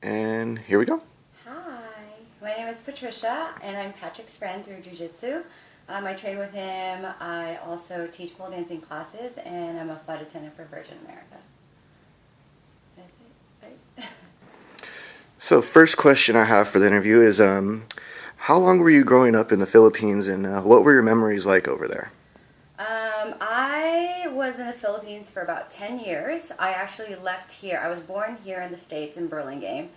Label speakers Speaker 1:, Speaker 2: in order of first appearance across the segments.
Speaker 1: And here we go.
Speaker 2: Hi, my name is Patricia, and I'm Patrick's friend through Jiu-Jitsu. I train with him. I also teach pole dancing classes, and I'm a flight attendant for Virgin America. That's it, right?
Speaker 1: So, first question I have for the interview is how long were you growing up in the Philippines, and what were your memories like over there?
Speaker 2: I was in the Philippines for about 10 years. I actually left here. I was born here in the States in Burlingame.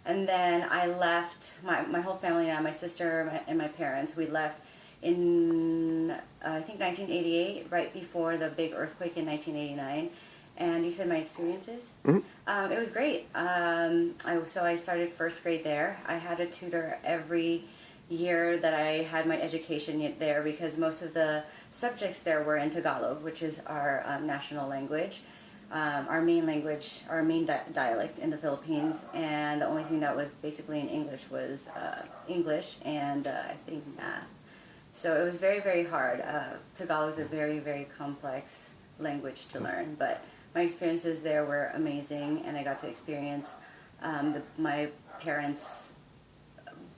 Speaker 2: And then I left, my whole family and I, my sister and my parents, we left in, I think 1988, right before the big earthquake in 1989. And you said my experiences? It was great. So I started first grade there. I had a tutor every year that I had my education there because most of the subjects there were in Tagalog, which is our national language, our main language, our main dialect in the Philippines, and the only thing that was basically in English was English and I think math. So it was very, very hard. Tagalog is a very, very complex language to learn, but my experiences there were amazing, and I got to experience my parents'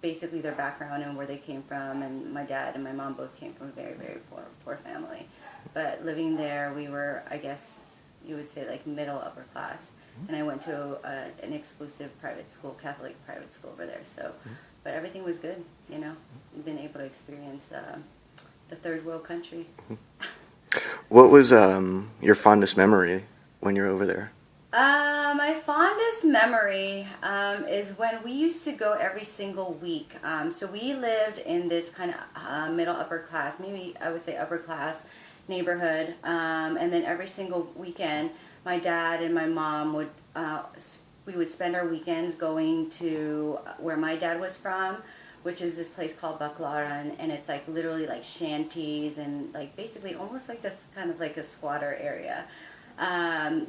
Speaker 2: basically their background and where they came from, and my dad and my mom both came from a very, very poor family. But living there, we were, I guess you would say, like middle upper class. And I went to an exclusive private school, Catholic private school over there. So, but everything was good, you know. Been able to experience the third world country.
Speaker 1: What was your fondest memory when you're over there?
Speaker 2: My fondest memory is when we used to go every single week. So we lived in this kind of middle upper class, maybe I would say upper class neighborhood. And then every single weekend, my dad and my mom we would spend our weekends going to where my dad was from, which is this place called Baclaran, and it's like literally like shanties and like basically almost like this kind of like a squatter area.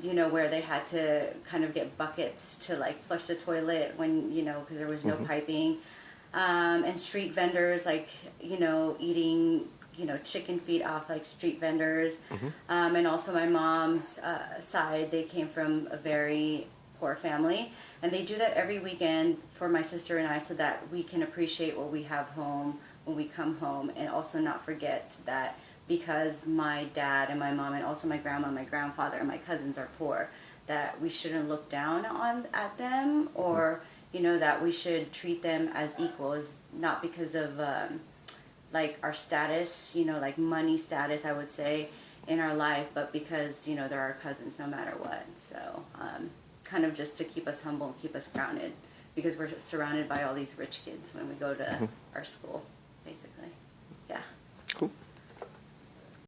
Speaker 2: You know, where they had to kind of get buckets to like flush the toilet when, you know, because there was no piping. And street vendors, like, you know, eating, you know, chicken feet off like street vendors. And also my mom's side, they came from a very poor family. And they do that every weekend for my sister and I so that we can appreciate what we have home when we come home, and also not forget that because my dad and my mom and also my grandma, my grandfather, and my cousins are poor, that we shouldn't look down at them, or you know, that we should treat them as equals, not because of like our status, you know, like money status, I would say, in our life, but because, you know, they're our cousins no matter what. So kind of just to keep us humble and keep us grounded, because we're surrounded by all these rich kids when we go to our school, basically.